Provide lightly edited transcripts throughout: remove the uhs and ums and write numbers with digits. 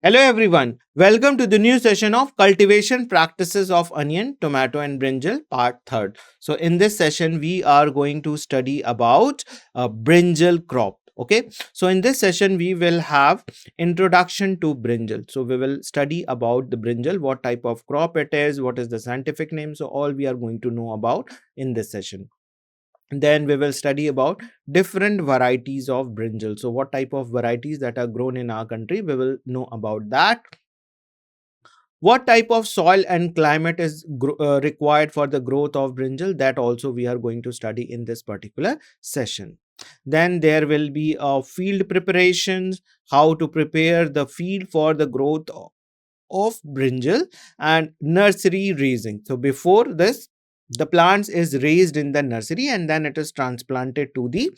Hello everyone, welcome to the new session of Cultivation Practices of Onion, Tomato and Brinjal part 3rd. So in this session we are going to study about brinjal crop. Okay, so in this session we will have introduction to brinjal. So we will study about the brinjal, what type of crop it is, what is the scientific name. So all we are going to know about in this session. Then we will study about different varieties of brinjal. So what type of varieties that are grown in our country, we will know about that. What type of soil and climate is required for the growth of brinjal, that also we are going to study in this particular session. Then there will be field preparations, how to prepare the field for the growth of brinjal, and nursery raising. So before this, the plants is raised in the nursery and then it is transplanted to the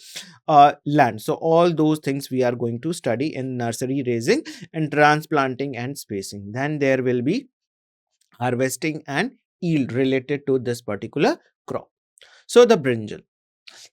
land. So all those things we are going to study in nursery raising and transplanting and spacing. Then there will be harvesting and yield related to this particular crop. So the brinjal.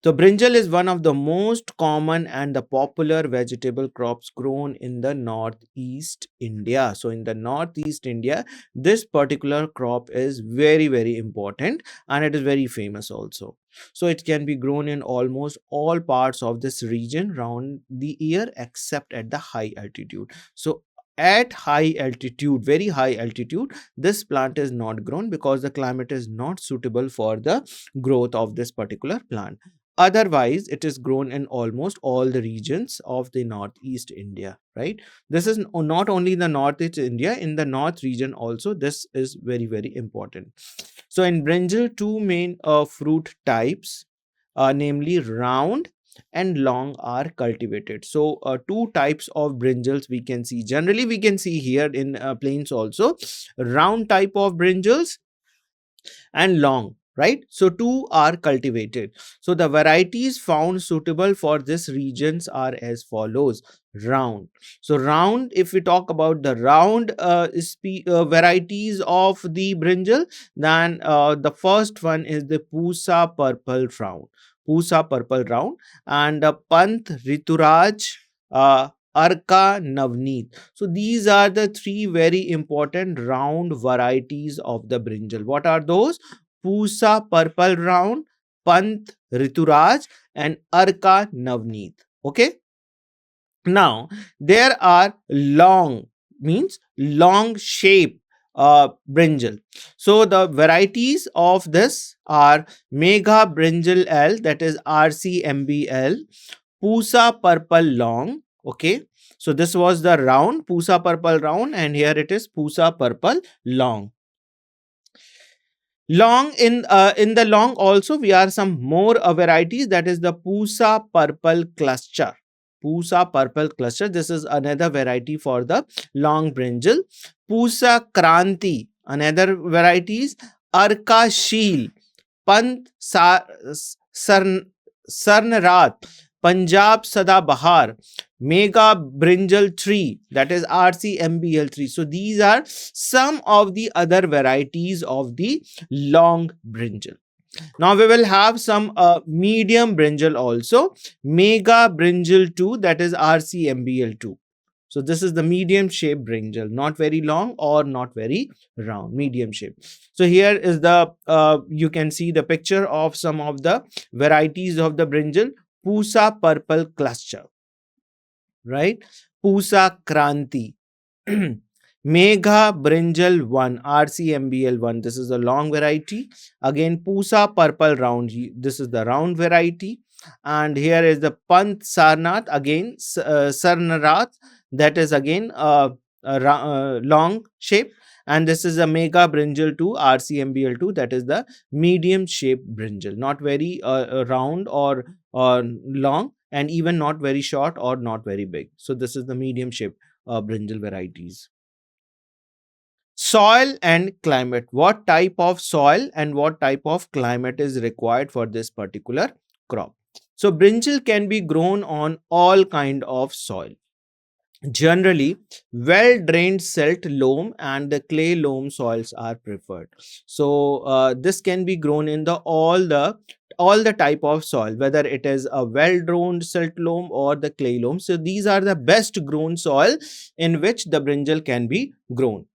So brinjal is one of the most common and the popular vegetable crops grown in the northeast India. So in the northeast India, this particular crop is very important and it is very famous also. So it can be grown in almost all parts of this region round the year except at the high altitude. So at high altitude, very high altitude, this plant is not grown because the climate is not suitable for the growth of this particular plant. Otherwise, it is grown in almost all the regions of the northeast India, right? This is not only the northeast India, in the north region also, this is very important. So in brinjal, two main fruit types, namely round and long, are cultivated. So two types of brinjals we can see. Generally, we can see here in plains also, round type of brinjals and long, right? So two are cultivated. So the varieties found suitable for this regions are as follows. Round. So round, if we talk about the round varieties of the brinjal, then the first one is the Pusa purple round. Pusa purple round, and Panth Rituraj, Arka Navneet. So these are the three very important round varieties of the brinjal. What are those? Pusa purple round, Panth Rituraj, and Arka Navneet. Okay. Now there are long, means long shape brinjal. So the varieties of this are Mega Brinjal L, that is RCMBL, Pusa purple long. Okay, so this was the round, Pusa purple round, and here it is Pusa purple long. Long, in the long also we are some more varieties, that is the Pusa purple cluster. Pusa purple cluster, this is another variety for the long brinjal. Pusa Kranti, another varieties. Arka Sheel, Pant Sarnarat, Punjab Sada Bahar, Mega Brinjal 3, that is RCMBL3. So these are some of the other varieties of the long brinjal. Now we will have some medium brinjal also. Mega Brinjal 2, that is RCMBL2. So this is the medium shape brinjal, not very long or not very round, medium shape. So here is the, you can see the picture of some of the varieties of the brinjal. Pusa purple cluster, right? Pusa Kranti. Mega Brinjal 1, RCMBL1, this is the long variety. Again, Pusa purple round, this is the round variety. And here is the Pant Sarnath, again Sarnath, that is again a long shape. And this is a Mega Brinjal 2, RCMBL2, that is the medium shape brinjal, not very round or long, and even not very short or not very big. So this is the medium shape brinjal varieties. Soil and climate. What type of soil and what type of climate is required for this particular crop? So brinjal can be grown on all kind of soil. Generally, well-drained silt loam and the clay loam soils are preferred. So this can be grown in the all all the type of soil, whether it is a well-drained silt loam or the clay loam. So these are the best grown soil in which the brinjal can be grown.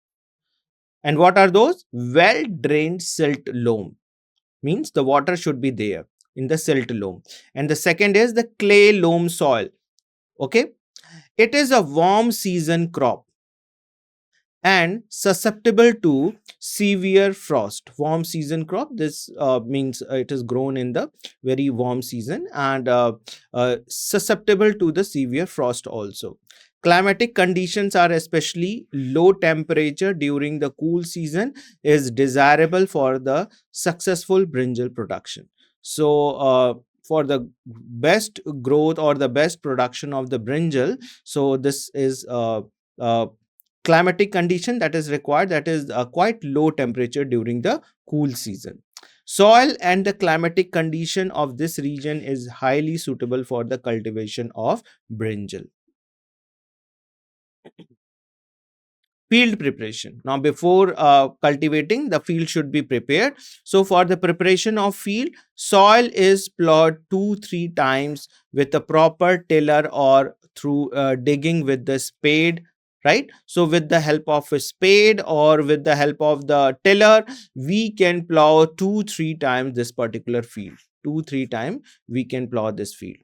And what are those? Well-drained silt loam means the water should be there in the silt loam. And the second is the clay loam soil. Okay, it is a warm season crop and susceptible to severe frost. Warm season crop, this means it is grown in the very warm season, and susceptible to the severe frost also. Climatic conditions are especially low temperature during the cool season is desirable for the successful brinjal production. So for the best growth or the best production of the brinjal, so this is uh, climatic condition that is required, that is quite low temperature during the cool season. Soil and the climatic condition of this region is highly suitable for the cultivation of brinjal. Field preparation. Now before cultivating, the field should be prepared. So for the preparation of field, soil is plowed 2-3 times with a proper tiller or through digging with the spade, right? So with the help of a spade or with the help of the tiller, we can plow 2-3 times this particular field. 2-3 times we can plow this field.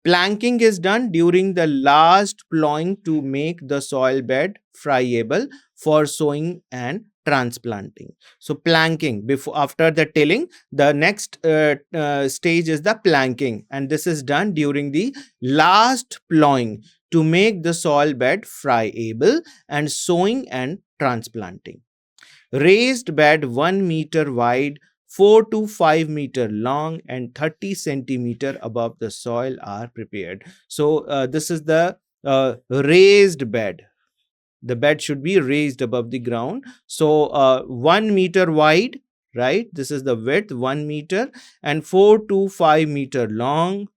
Planking is done during the last plowing to make the soil bed friable for sowing and transplanting. So planking, before after the tilling, the next stage is the planking, and this is done during the last plowing to make the soil bed friable and sowing and transplanting. Raised bed 1 meter wide, 4 to 5 meter long and 30 centimeter above the soil are prepared. So this is the raised bed. The bed should be raised above the ground. So 1 meter wide, right? This is the width, 1 meter, and 4 to 5 meter long,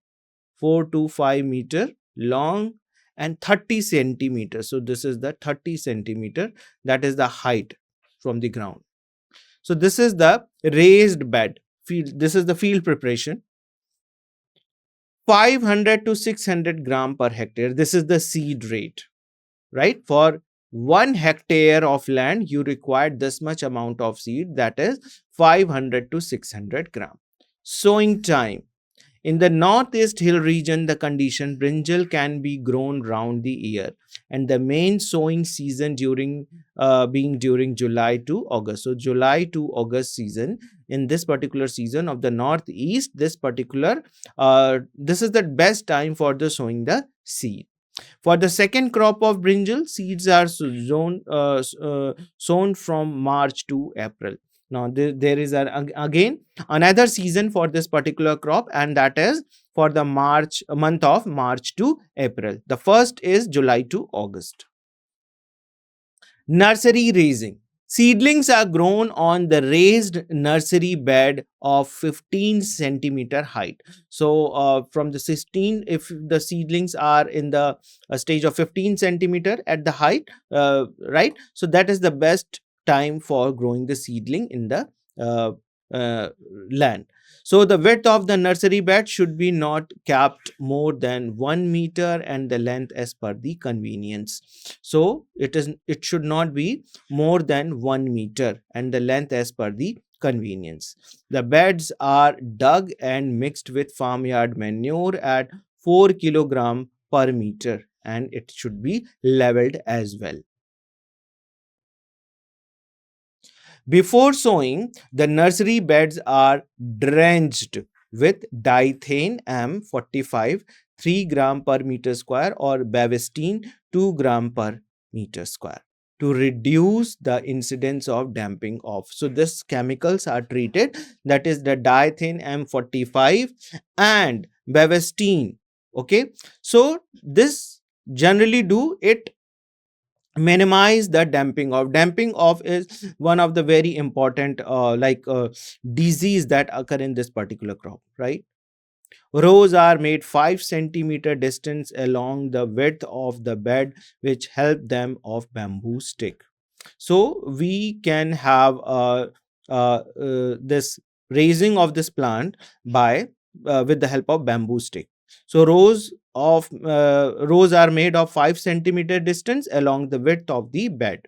4 to 5 meter long, and 30 centimeters. So this is the 30 centimeter, that is the height from the ground. So this is the raised bed field. This is the field preparation. 500 to 600 gram per hectare. This is the seed rate, right? For 1 hectare of land, you require this much amount of seed, that is 500 to 600 gram. Sowing time. In the northeast hill region, the condition brinjal can be grown round the year, and the main sowing season being during July to August. So July to August season. In this particular season of the northeast, this is the best time for the sowing the seed. For the second crop of brinjal, seeds are sown from March to April. Now there is again another season for this particular crop, and that is for the month of March to April. The first is July to August. Nursery raising. Seedlings are grown on the raised nursery bed of 15 centimeter height. So from the 16, if the seedlings are in the stage of 15 centimeter at the height, right? So that is the best time for growing the seedling in the uh, uh, land. So the width of the nursery bed should be not capped more than 1 meter and the length as per the convenience. So it should not be more than 1 meter and the length as per the convenience. The beds are dug and mixed with farmyard manure at 4 kilogram per meter, and it should be leveled as well. Before sowing, the nursery beds are drenched with diethane M45 3 gram per meter square or Bavestine 2 gram per meter square to reduce the incidence of damping off. So these chemicals are treated, that is the diethane M45 and Bavestine. Okay, so this generally do it minimize the damping off. Damping off is one of the very important disease that occur in this particular crop, right? Rows are made 5 centimeter distance along the width of the bed, which help them of bamboo stick. So we can have this raising of this plant by with the help of bamboo stick. So rows are made of 5 centimeter distance along the width of the bed.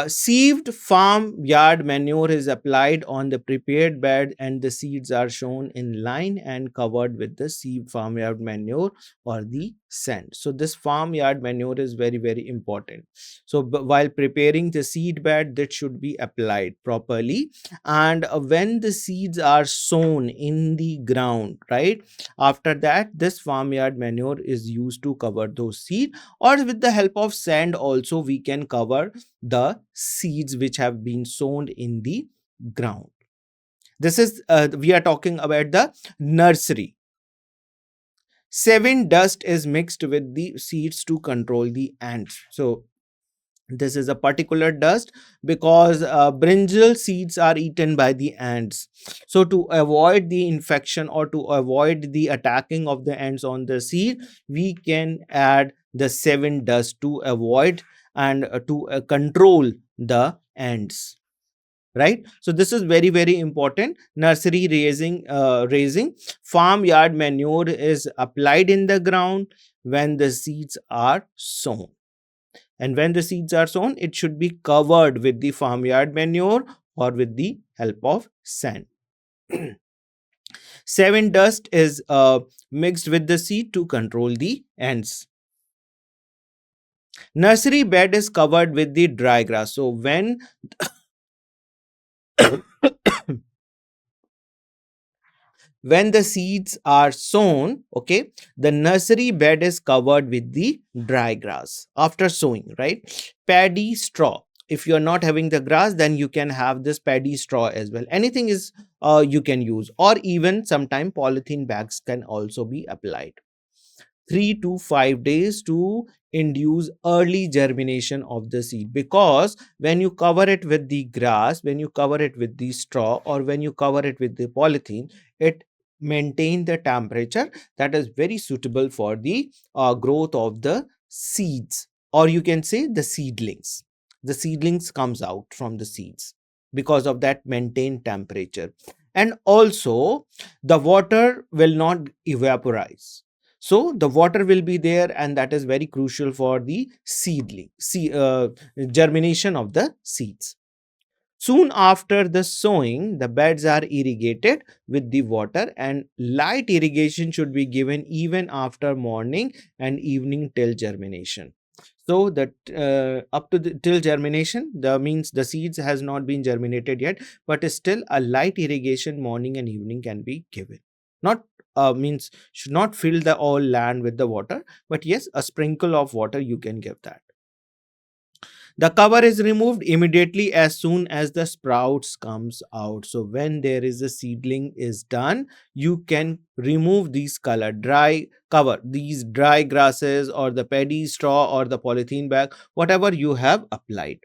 Sieved farmyard manure is applied on the prepared bed, and the seeds are sown in line and covered with the sieved farmyard manure or the sand. So, this farmyard manure is very, very important. So, while preparing the seed bed, that should be applied properly. And when the seeds are sown in the ground, right, after that, this farmyard manure is used to cover those seeds, or with the help of sand, also we can cover the seeds which have been sown in the ground. This is we are talking about the nursery. Seven dust is mixed with the seeds to control the ants. So this is a particular dust because brinjal seeds are eaten by the ants. So to avoid the infection or to avoid the attacking of the ants on the seed, we can add the seven dust to avoid and to control the ants, right? So this is very, very important. Nursery raising farmyard manure is applied in the ground when the seeds are sown, and when the seeds are sown, it should be covered with the farmyard manure or with the help of sand. Seven dust is mixed with the seed to control the ants. Nursery bed is covered with the dry grass. So when the seeds are sown, okay, the nursery bed is covered with the dry grass after sowing, right? Paddy straw. If you are not having the grass, then you can have this paddy straw as well. Anything is you can use, or even sometime polythene bags can also be applied. 3 to 5 days to induce early germination of the seed, because when you cover it with the grass, when you cover it with the straw, or when you cover it with the polythene, it maintain the temperature that is very suitable for the growth of the seeds, or you can say the seedlings comes out from the seeds because of that maintained temperature. And also the water will not evaporize, so the water will be there, and that is very crucial for the germination of the seeds. Soon after the sowing, the beds are irrigated with the water, and light irrigation should be given even after morning and evening till germination. So that up to till germination, the means the seeds has not been germinated yet, but still a light irrigation morning and evening can be given. Not means should not fill the all land with the water, but yes, a sprinkle of water you can give that. The cover is removed immediately as soon as the sprouts comes out. So when there is a seedling is done, you can remove these color dry cover, these dry grasses or the paddy straw or the polythene bag, whatever you have applied.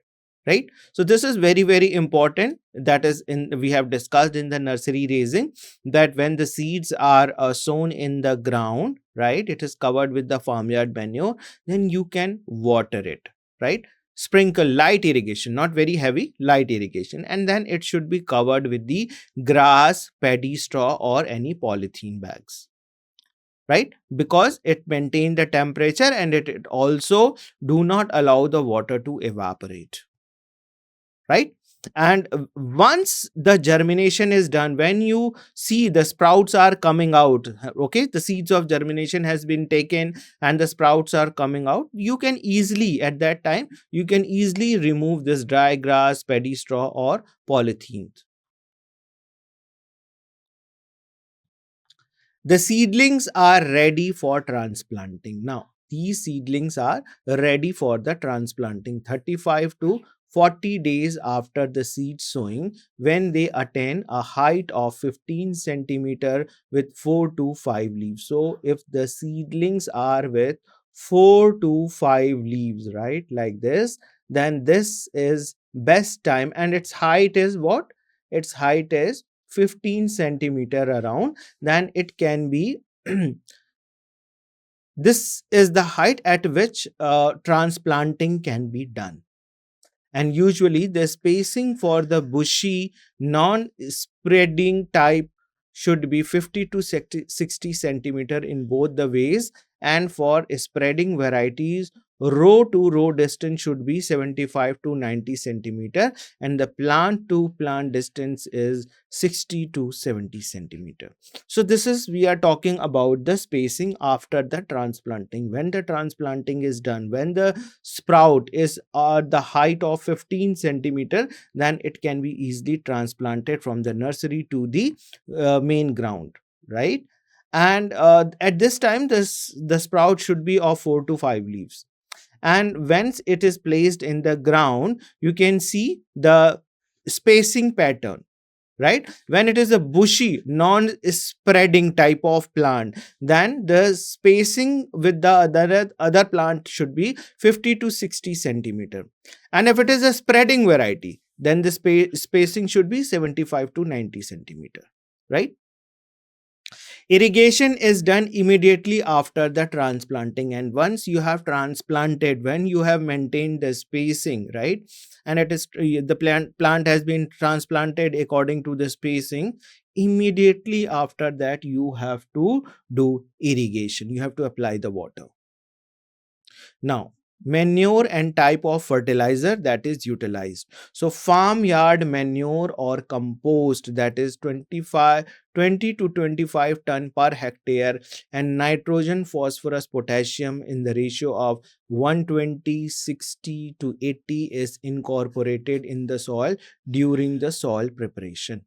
Right. So this is very, very important. That is in we have discussed in the nursery raising, that when the seeds are sown in the ground, right, it is covered with the farmyard manure, then you can water it, right? Sprinkle light irrigation, not very heavy, light irrigation, and then it should be covered with the grass, paddy straw, or any polythene bags, right? Because it maintain the temperature, and it also do not allow the water to evaporate, right? And once the germination is done, when you see the sprouts are coming out, okay, the seeds of germination has been taken and the sprouts are coming out, you can easily at that time you can easily remove this dry grass, paddy straw, or polythene. The seedlings are ready for transplanting. Now, these seedlings are ready for the transplanting 35 to 40 days after the seed sowing, when they attain a height of 15 centimeter with 4 to 5 leaves. So, if the seedlings are with 4 to 5 leaves, right, like this, then this is best time, and its height is what? Its height is 15 centimeter around, then it can be this is the height at which transplanting can be done. And usually the spacing for the bushy non-spreading type should be 50 to 60 centimeter in both the ways, and for spreading varieties row to row distance should be 75 to 90 centimeter, and the plant to plant distance is 60 to 70 centimeter. So this is, we are talking about the spacing after the transplanting. When the transplanting is done, when the sprout is at the height of 15 centimeter, then it can be easily transplanted from the nursery to the main ground, right? And at this time, the sprout should be of 4 to 5 leaves, and once it is placed in the ground, you can see the spacing pattern, right? When it is a bushy non-spreading type of plant, then the spacing with the other plant should be 50 to 60 centimeter, and if it is a spreading variety, then the spacing should be 75 to 90 centimeter, right? Irrigation is done immediately after the transplanting, and once you have transplanted, when you have maintained the spacing, right, and it is the plant has been transplanted according to the spacing, immediately after that you have to do irrigation, you have to apply the water. Now, manure and type of fertilizer that is utilized. So, farmyard manure or compost, that is 20 to 25 ton per hectare, and nitrogen, phosphorus, potassium in the ratio of 120, 60 to 80 is incorporated in the soil during the soil preparation,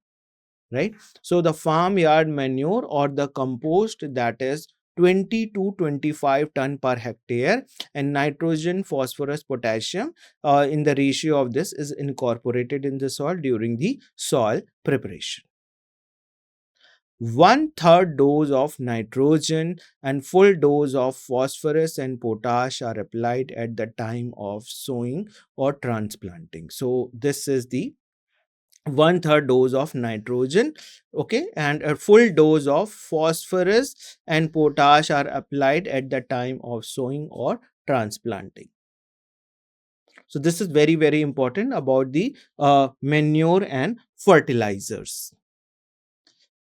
right? So the farmyard manure or the compost, that is 20 to 25 ton per hectare, and nitrogen, phosphorus, potassium in the ratio of this is incorporated in the soil during the soil preparation. 1/3 dose of nitrogen and full dose of phosphorus and potash are applied at the time of sowing or transplanting. So this is the 1/3 dose of nitrogen, okay, and a full dose of phosphorus and potash are applied at the time of sowing or transplanting. So this is very, very important about the manure and fertilizers.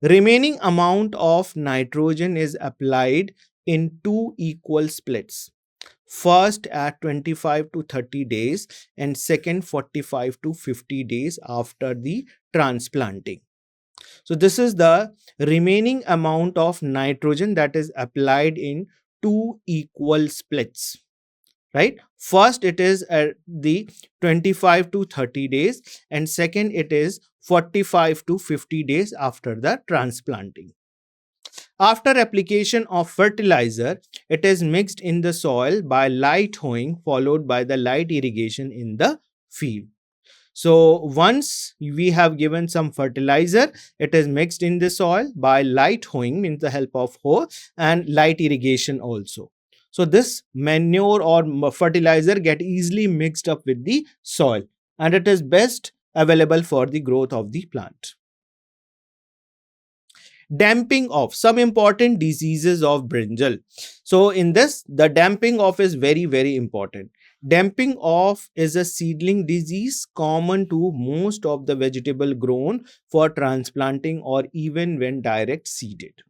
Remaining amount of nitrogen is applied in 2 equal splits. First at 25 to 30 days, and second 45 to 50 days after the transplanting. So this is the remaining amount of nitrogen that is applied in 2 equal splits, right? First it is at the 25 to 30 days, and second it is 45 to 50 days after the transplanting. After application of fertilizer, it is mixed in the soil by light hoeing followed by the light irrigation in the field. So once we have given some fertilizer, it is mixed in the soil by light hoeing, means the help of hoe, and light irrigation also. So this manure or fertilizer get easily mixed up with the soil, and it is best available for the growth of the plant. Damping off, some important diseases of brinjal. So in this, the damping off is very, very important. Damping off is a seedling disease common to most of the vegetable grown for transplanting or even when direct seeded.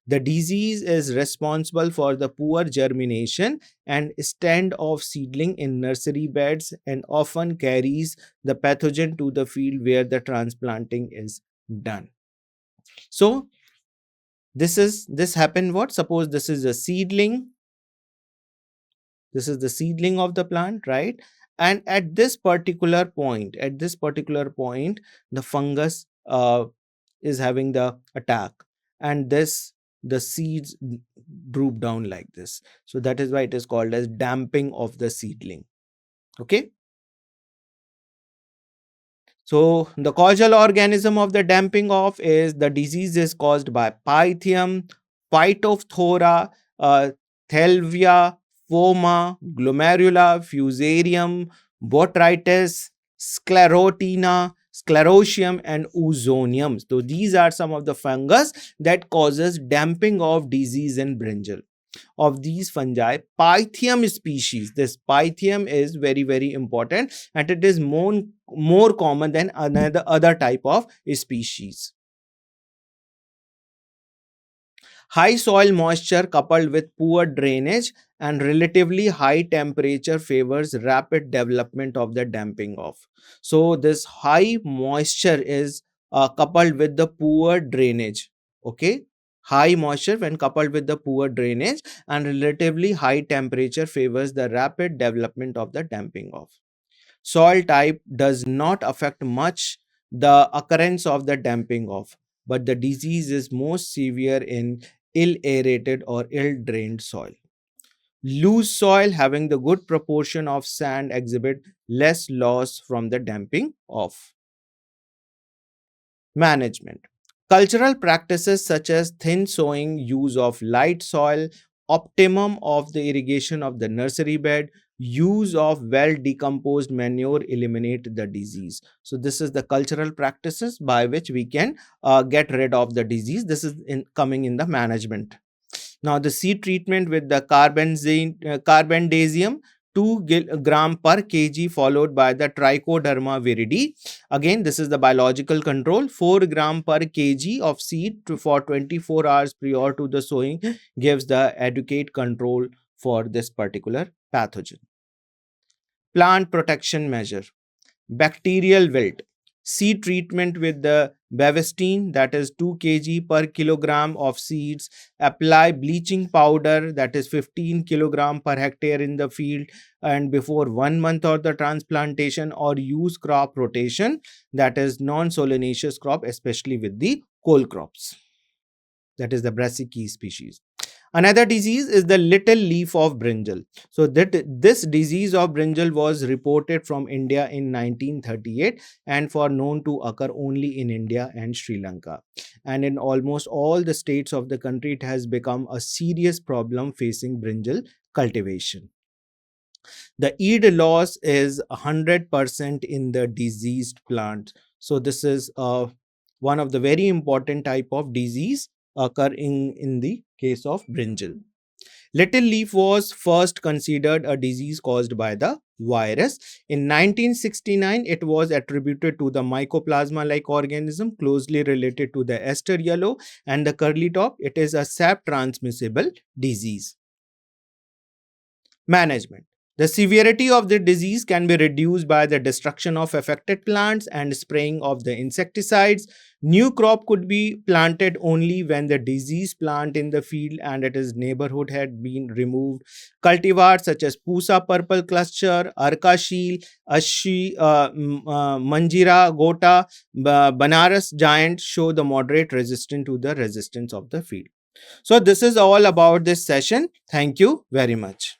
The disease is responsible for the poor germination and stand of seedling in nursery beds, and often carries the pathogen to the field where the transplanting is done. So this happened what? Suppose this is a seedling. This is the seedling of the plant, right? And at this particular point, the fungus is having the attack, and the seeds droop down like this. So that is why it is called as damping of the seedling. Okay. So the causal organism of the damping off is the disease is caused by Pythium, Phytophthora, Thelvia, Phoma, Glomerula, Fusarium, Botrytis, Sclerotina, Sclerotium, and Ozonium. So these are some of the fungus that causes damping of disease in brinjal. of these fungi, Pythium species. This Pythium is very, very important, and it is more common than another other type of species. High soil moisture coupled with poor drainage and relatively high temperature favors rapid development of the damping off. So this high moisture is coupled with the poor drainage. Okay, high moisture when coupled with the poor drainage and relatively high temperature favors the rapid development of the damping off. Soil type does not affect much the occurrence of the damping off, but the disease is most severe in ill aerated or ill drained soil. Loose soil having the good proportion of sand exhibit less loss from the damping off. Management. Cultural practices such as thin sowing, use of light soil, optimum of the irrigation of the nursery bed, use of well decomposed manure eliminate the disease. So this is the cultural practices by which we can get rid of the disease. This is coming in the management. Now, the seed treatment with the carbendazim 2 gram per kg followed by the trichoderma viridi. Again, this is the biological control. 4 gram per kg of seed for 24 hours prior to the sowing gives the adequate control for this particular pathogen. Plant protection measure. Bacterial wilt. Seed treatment with the bavestine, that is 2 kg per kilogram of seeds. Apply bleaching powder, that is 15 kilogram per hectare in the field and before 1 month of the transplantation, or use crop rotation, that is non-solanaceous crop, especially with the cole crops, that is the brassicaceae species. Another disease is the little leaf of brinjal. So this disease of brinjal was reported from India in 1938 and for known to occur only in India and Sri Lanka. And in almost all the states of the country, it has become a serious problem facing brinjal cultivation. The yield loss is 100% in the diseased plant. So this is one of the very important type of disease occurring in the case of brinjal. Little leaf was first considered a disease caused by the virus. In 1969, it was attributed to the mycoplasma-like organism closely related to the ester yellow and the curly top. It is a sap transmissible disease. Management. The severity of the disease can be reduced by the destruction of affected plants and spraying of the insecticides. New crop could be planted only when the diseased plant in the field and its neighborhood had been removed. Cultivars such as Pusa purple cluster, Arkashil, Manjira Gota, Banaras giant show the moderate resistance to the resistance of the field. So this is all about this session. Thank you very much.